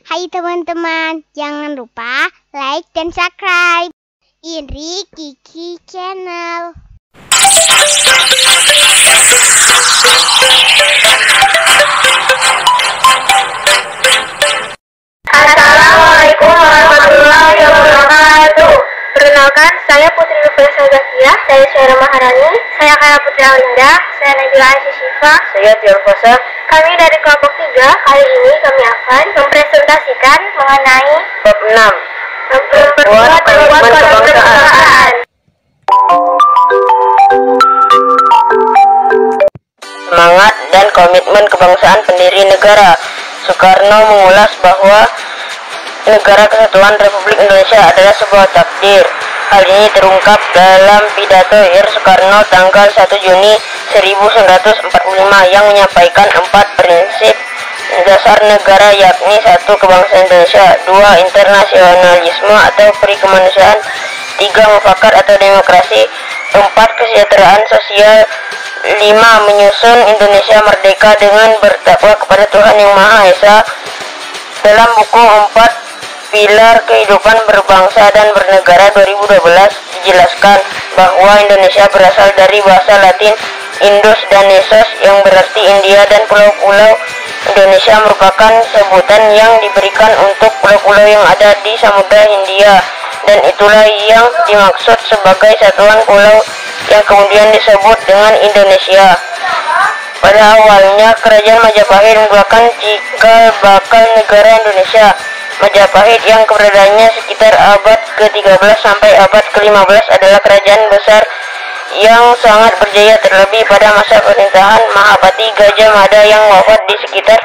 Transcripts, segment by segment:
Hai teman-teman, jangan lupa like dan subscribe Indri Kiki Channel. Assalamualaikum warahmatullahi wabarakatuh. Perkenalkan, saya Putri Nurfesa Zakia, saya Syara Maharani, saya Kaya Putri Alinda, saya Najila Aisyah Syifa, saya Tior Fosa. Kami dari kelompok 3, kali ini kami akan mempresentasikan mengenai bab 6, memperkuat kebangsaan. Semangat dan komitmen kebangsaan pendiri negara. Soekarno mengulas bahwa Negara Kesatuan Republik Indonesia adalah sebuah takdir. Hal ini terungkap dalam pidato Soekarno tanggal 1 Juni 1945 yang menyampaikan 4 prinsip dasar negara, yakni 1. Kebangsaan Indonesia, 2. Internasionalisme atau peri kemanusiaan, 3. Mufakat atau demokrasi, 4. Kesejahteraan sosial, 5. Menyusun Indonesia merdeka dengan bertakwa kepada Tuhan Yang Maha Esa. Dalam buku 4 Pilar Kehidupan Berbangsa dan Bernegara 2012 dijelaskan bahwa Indonesia berasal dari bahasa Latin Indus dan Nesos yang berarti India, dan pulau-pulau Indonesia merupakan sebutan yang diberikan untuk pulau-pulau yang ada di Samudra Hindia, dan itulah yang dimaksud sebagai satuan pulau yang kemudian disebut dengan Indonesia. Pada awalnya Kerajaan Majapahit merupakan cikal bakal negara Indonesia. Majapahit yang keberadaannya sekitar abad ke-13 sampai abad ke-15 adalah kerajaan besar yang sangat berjaya, terlebih pada masa pemerintahan Mahapati Gajah Mada yang wafat di sekitar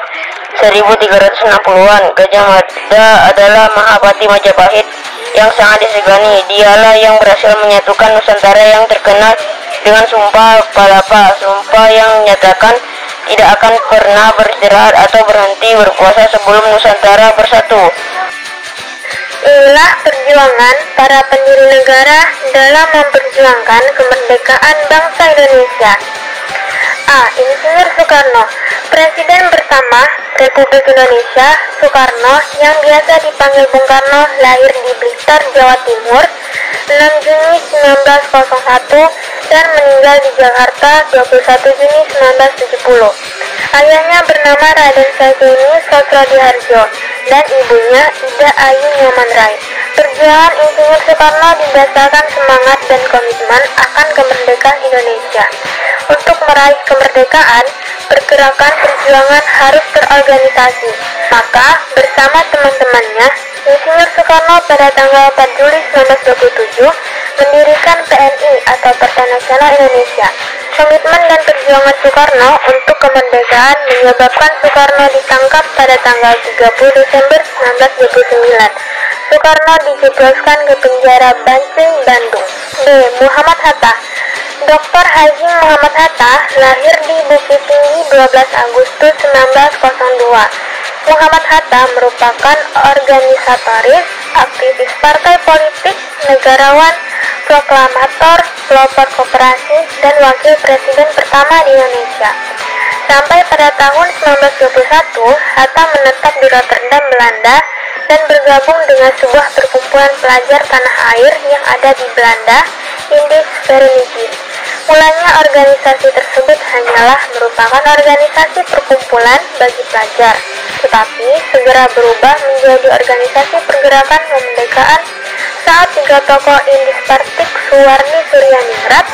1360-an. Gajah Mada adalah Mahapati Majapahit yang sangat disegani. Dialah yang berhasil menyatukan Nusantara yang terkenal dengan Sumpah Palapa, sumpah yang menyatakan tidak akan pernah beristirahat atau berhenti berpuasa sebelum Nusantara bersatu. Inilah perjuangan para pendiri negara dalam memperjuangkan kemerdekaan bangsa Indonesia. A. Insinyur Soekarno. Presiden pertama Republik Indonesia, Soekarno, yang biasa dipanggil Bung Karno, lahir di Blitar, Jawa Timur 6 Juni 1901 dan meninggal di Jakarta 21 Juni 1970. Ayahnya bernama Raden Sajeni Sosrodiharjo dan ibunya Ida Ayu Nyomanrai. Perjuangan Insinyur Soekarno didasarkan semangat dan komitmen akan kemerdekaan Indonesia. Untuk meraih kemerdekaan, pergerakan perjuangan harus terorganisasi. Maka, bersama teman-temannya, Insinyur Soekarno pada tanggal 4 Juli 1927 mendirikan PNI atau Partai Nasional Indonesia. Komitmen dan perjuangan Soekarno untuk kemerdekaan menyebabkan Soekarno ditangkap pada tanggal 30 Desember 1929. Soekarno dijebloskan ke penjara Bancai, Bandung. B. Muhammad Hatta. Dr. Haji Muhammad Hatta lahir di Bukit Tinggi 12 Agustus 1902. Muhammad Hatta merupakan organisatoris, aktivis partai politik, negarawan, proklamator, pelopor koperasi, dan wakil presiden pertama di Indonesia. Sampai pada tahun 1921, Hatta menetap di Rotterdam, Belanda, dan bergabung dengan sebuah perkumpulan pelajar tanah air yang ada di Belanda, Indisch Vereniging. Mulanya organisasi tersebut hanyalah merupakan organisasi perkumpulan bagi pelajar, tetapi segera berubah menjadi organisasi pergerakan kemerdekaan saat 3 tokoh Indisch Partik, Suwarni Suryaningrat,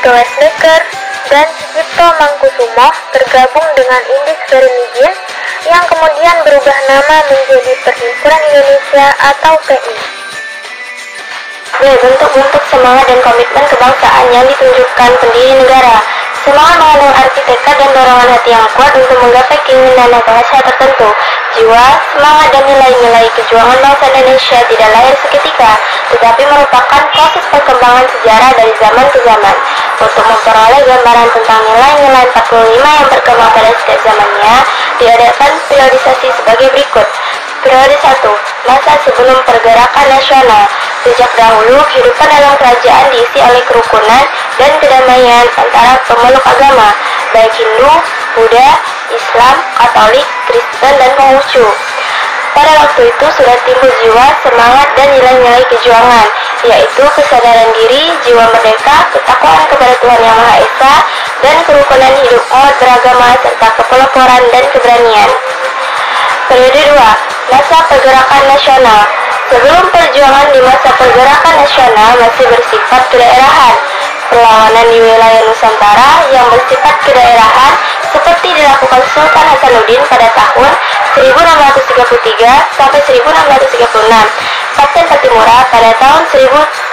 Doles Dekker, dan Sucipto Mangkusumo tergabung dengan Indisch Vereniging yang kemudian berubah nama menjadi Perhimpunan Indonesia atau PI. Bentuk-bentuk semangat dan komitmen kebangsaan yang ditunjukkan pendiri negara. Semangat mengandung arti tekad dan dorongan hati yang kuat untuk menggapai keinginan dan bahasa tertentu. Jiwa, semangat dan nilai-nilai perjuangan bangsa Indonesia tidak lahir seketika, tetapi merupakan proses perkembangan sejarah dari zaman ke zaman. Untuk memperoleh gambaran tentang nilai-nilai 45 yang berkembang pada setiap zamannya, diadakan periodisasi sebagai berikut. Periode 1. Masa sebelum pergerakan nasional. Sejak dahulu, kehidupan dalam kerajaan diisi oleh kerukunan dan kedamaian antara pemeluk agama, baik Hindu, Buddha, Islam, Katolik, Kristen, dan Konghucu. Pada waktu itu sudah timbul jiwa, semangat, dan nilai-nilai kejuangan, yaitu kesadaran diri, jiwa merdeka, ketakwaan kepada Tuhan Yang Maha Esa, dan kerukunan hidup umat beragama, serta kepeloporan dan keberanian. Periode 2. Masa Pergerakan Nasional. Sebelum perjuangan di masa Pergerakan Nasional masih bersifat kedaerahan, perlawanan di wilayah Nusantara yang bersifat kedaerahan seperti dilakukan Sultan Hasanuddin pada tahun 1633 sampai 1636, Kapten Patimura pada tahun 1817,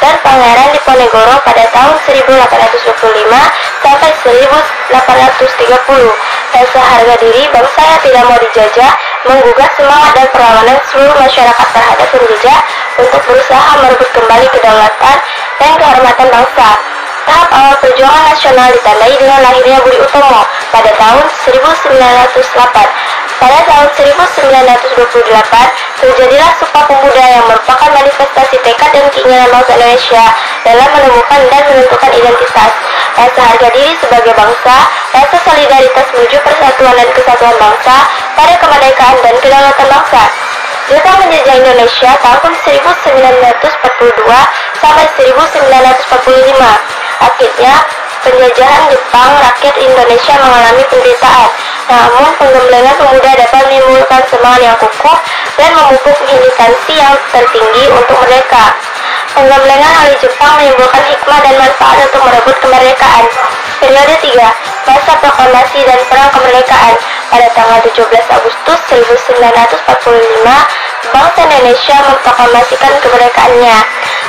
dan Pangeran Diponegoro pada tahun 1825 sampai 1830. Rasa harga diri bangsa yang tidak mau dijajah menggugah semangat dan perlawanan seluruh masyarakat terhadap penjajah untuk berusaha merebut kembali kedaulatan dan kehormatan bangsa. Tahap awal perjuangan nasional ditandai dengan lahirnya Budi Utomo pada tahun 1908. Pada tahun 1928, terjadilah Sumpah Pemuda yang merupakan manifestasi tekad dan keinginan bangsa Indonesia dalam menemukan dan menentukan identitas, rasa harga diri sebagai bangsa, rasa solidaritas menuju persatuan dan kesatuan bangsa pada kemerdekaan dan kedaulatan bangsa. Jepang menjajah Indonesia tahun 1942 sampai 1945. Akhirnya, penjajahan Jepang, rakyat Indonesia mengalami penderitaan. Namun, penggemblengan pemuda dapat menimbulkan semangat yang kukuh dan memupuk militansi yang tertinggi untuk merdeka. Penggemblengan oleh Jepang menimbulkan hikmah dan manfaat untuk merebut kemerdekaan. Periode 3. Masa Proklamasi dan Perang Kemerdekaan. Pada tanggal 17 Agustus 1945, bangsa Indonesia memproklamasikan kemerdekaannya.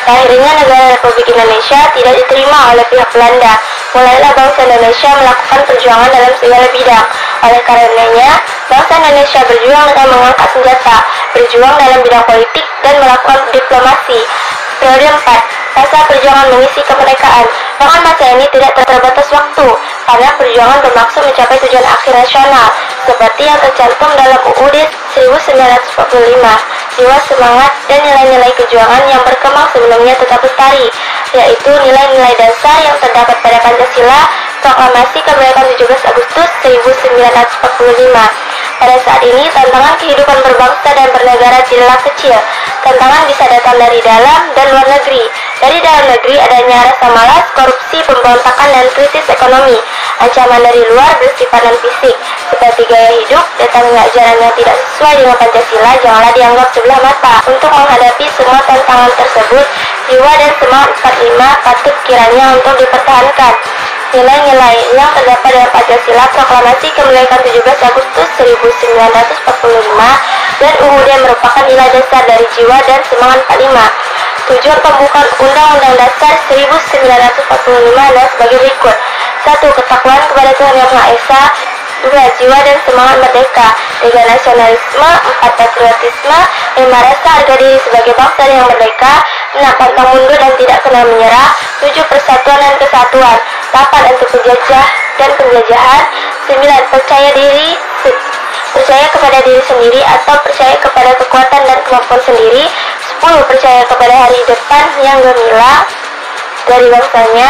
Lahirnya negara Republik Indonesia tidak diterima oleh pihak Belanda. Mulailah bangsa Indonesia melakukan perjuangan dalam segala bidang. Oleh karenanya, bangsa Indonesia berjuang dengan mengangkat senjata, berjuang dalam bidang politik, dan melakukan diplomasi. Periode 4. Masa perjuangan mengisi kemerdekaan. Bahkan masa ini tidak terbatas waktu, karena perjuangan bermaksud mencapai tujuan akhir nasional, seperti yang tercantum dalam UUD 1945. Jiwa semangat dan nilai-nilai kejuangan yang berkembang sebelumnya tetap lestari, yaitu nilai-nilai dasar yang terdapat pada Pancasila, Proklamasi Kemerdekaan 17 Agustus 1945. Pada saat ini, tantangan kehidupan berbangsa dan bernegara tidaklah kecil. Tantangan bisa datang dari dalam dan luar negeri. Dari dalam negeri adanya rasa malas, korupsi, pemberontakan, dan krisis ekonomi. Ancaman dari luar bersifat non-fisik, seperti gaya hidup, datangnya ajaran yang tidak sesuai dengan Pancasila janganlah dianggap sebelah mata. Untuk menghadapi semua tantangan tersebut, jiwa dan semangat 45 patut kiranya untuk dipertahankan. Nilai-nilai yang terdapat dalam Pancasila, Proklamasi Kemerdekaan 17 Agustus 1945, dan UUD merupakan nilai dasar dari jiwa dan semangat 45. Tujuan pembukaan Undang-Undang Dasar 1945 adalah sebagai berikut. 1. Ketakwaan kepada Tuhan Yang Maha Esa. 2. Jiwa dan semangat merdeka. 3. Nasionalisme. 4. Patriotisme. 5. Rasa harga diri sebagai bangsa yang merdeka. 6. Pantang mundur dan tidak kenal menyerah. 7. Persatuan dan kesatuan. 8. Anti penjajah dan penjajahan. 9. Percaya diri, percaya kepada diri sendiri atau percaya kepada kekuatan dan kemampuan sendiri. 10. Percaya kepada hari depan yang gemilang dari bangsanya.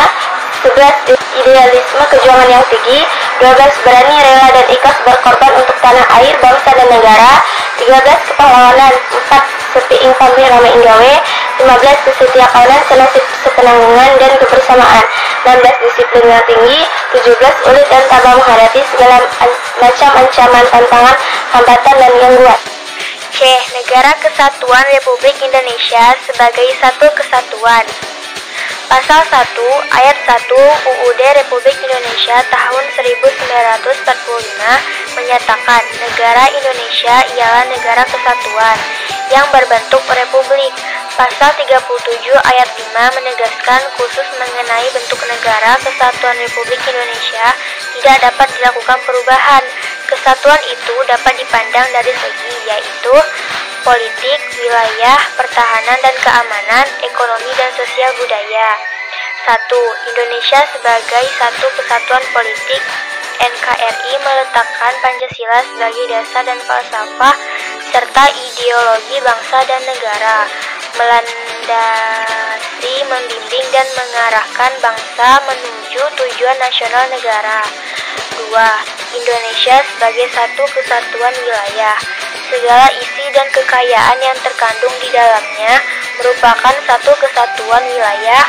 11. Idealisme kejuangan yang tinggi. 12. Berani, rela, dan ikhlas berkorban untuk tanah air, bangsa, dan negara. 13. Kepahlawanan. 4. Sepiing pamrih rame inggawe. 15. Kesetiakawanan, senasib sepenanggungan, dan kebersamaan. 16. Disiplin yang tinggi. 17. Ulit dan tabah menghadapi segala macam ancaman, tantangan, hambatan, dan gangguan. C. Negara Kesatuan Republik Indonesia sebagai satu kesatuan. Pasal 1 Ayat 1 UUD Republik Indonesia tahun 1945 menyatakan negara Indonesia ialah negara kesatuan yang berbentuk republik. Pasal 37 ayat 5 menegaskan khusus mengenai bentuk negara kesatuan Republik Indonesia tidak dapat dilakukan perubahan. Kesatuan itu dapat dipandang dari segi yaitu politik, wilayah, pertahanan dan keamanan, ekonomi dan sosial budaya. 1. Indonesia sebagai satu kesatuan politik. NKRI meletakkan Pancasila sebagai dasar dan falsafah serta ideologi bangsa dan negara, melandasi, membimbing dan mengarahkan bangsa menuju tujuan nasional negara. 2. Indonesia sebagai satu kesatuan wilayah. Segala isi dan kekayaan yang terkandung di dalamnya merupakan satu kesatuan wilayah,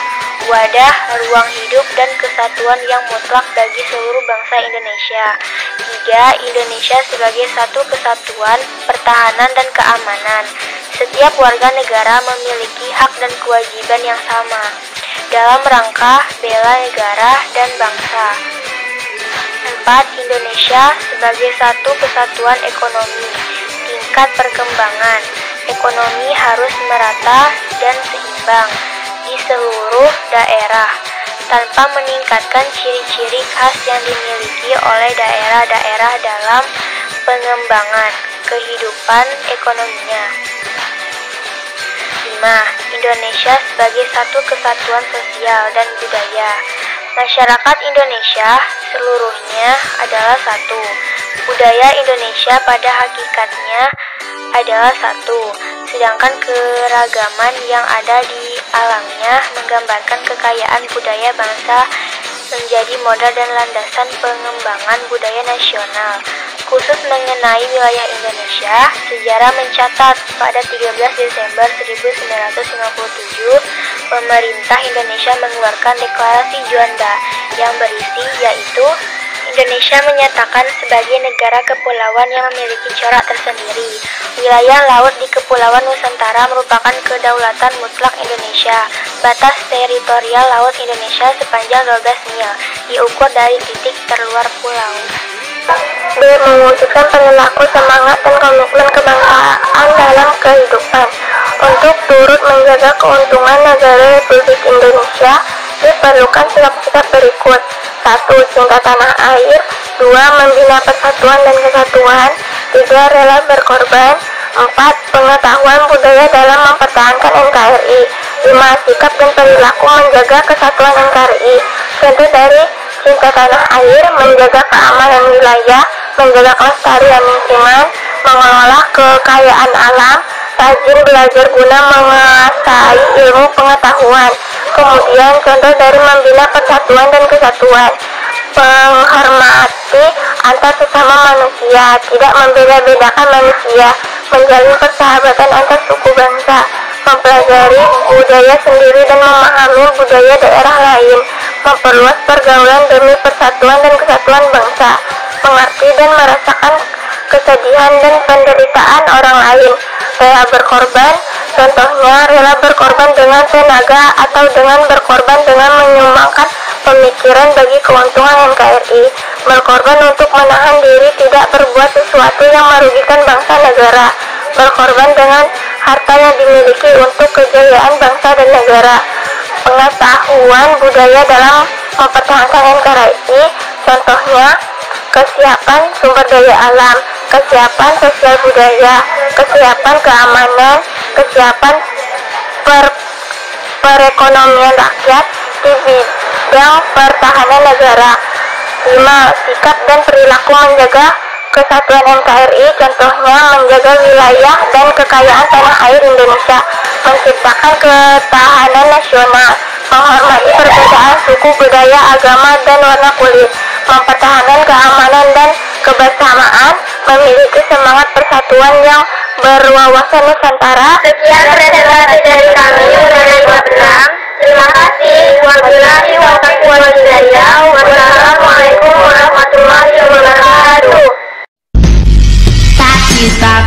wadah, ruang hidup, dan kesatuan yang mutlak bagi seluruh bangsa Indonesia. 3. Indonesia sebagai satu kesatuan, pertahanan, dan keamanan. Setiap warga negara memiliki hak dan kewajiban yang sama dalam rangka bela negara dan bangsa. 4. Indonesia sebagai satu kesatuan ekonomi. Tingkat perkembangan ekonomi harus merata dan seimbang di seluruh daerah, tanpa meningkatkan ciri-ciri khas yang dimiliki oleh daerah-daerah dalam pengembangan kehidupan ekonominya. 5. Indonesia sebagai satu kesatuan sosial dan budaya. Masyarakat Indonesia seluruhnya adalah satu. Budaya Indonesia pada hakikatnya adalah satu, sedangkan keragaman yang ada di alamnya menggambarkan kekayaan budaya bangsa menjadi modal dan landasan pengembangan budaya nasional. Khusus mengenai wilayah Indonesia, sejarah mencatat pada 13 Desember 1957, pemerintah Indonesia mengeluarkan deklarasi Juanda yang berisi yaitu Indonesia menyatakan sebagai negara kepulauan yang memiliki corak tersendiri. Wilayah laut di Kepulauan Nusantara merupakan kedaulatan mutlak Indonesia. Batas teritorial laut Indonesia sepanjang 12 mil, diukur dari titik terluar pulau. B. Mewujudkan perilaku semangat dan komitmen kebangsaan dalam kehidupan. Untuk turut menjaga keuntungan negara Republik Indonesia, diperlukan sikap-sikap berikut. 1. Cinta tanah air. 2. Membina persatuan dan kesatuan. 3. Rela berkorban. 4. Pengetahuan budaya dalam mempertahankan NKRI. 5. Sikap dan perilaku menjaga kesatuan NKRI. Contoh dari cinta tanah air: menjaga keamanan wilayah, menjaga kelestarian lingkungan, mengelola kekayaan alam, rajin belajar guna menguasai ilmu pengetahuan. Kemudian contoh dari membina persatuan dan kesatuan: menghormati antar sesama manusia, tidak membeda-bedakan manusia, menjalin persahabatan antar suku bangsa, mempelajari budaya sendiri dan memahami budaya daerah lain, memperluas pergaulan demi persatuan dan kesatuan bangsa, mengerti dan merasakan kesedihan dan penderitaan orang lain, rela berkorban. Contohnya, rela berkorban dengan tenaga atau dengan berkorban dengan menyumbangkan pemikiran bagi keuntungan NKRI, berkorban untuk menahan diri tidak berbuat sesuatu yang merugikan bangsa negara, berkorban dengan harta yang dimiliki untuk kejayaan bangsa dan negara. Pengetahuan budaya dalam mempertahankan NKRI, contohnya kesiapan sumber daya alam, kesiapan sosial budaya, kesiapan keamanan, kesiapan perekonomian rakyat di bidang pertahanan negara. 5. Sikap dan perilaku menjaga kesatuan NKRI, contohnya menjaga wilayah dan kekayaan tanah air Indonesia, menciptakan ketahanan nasional, menghormati perbedaan suku, budaya, agama, dan warna kulit, mempertahankan keamanan dan kebersamaan, memiliki semangat persatuan yang berwawasan Nusantara. Sekian presentasi dari kami, Udara 26. Terima kasih. Wabillahi taufiq wal hidayah. Wassalamualaikum warahmatullahi wabarakatuh. Tak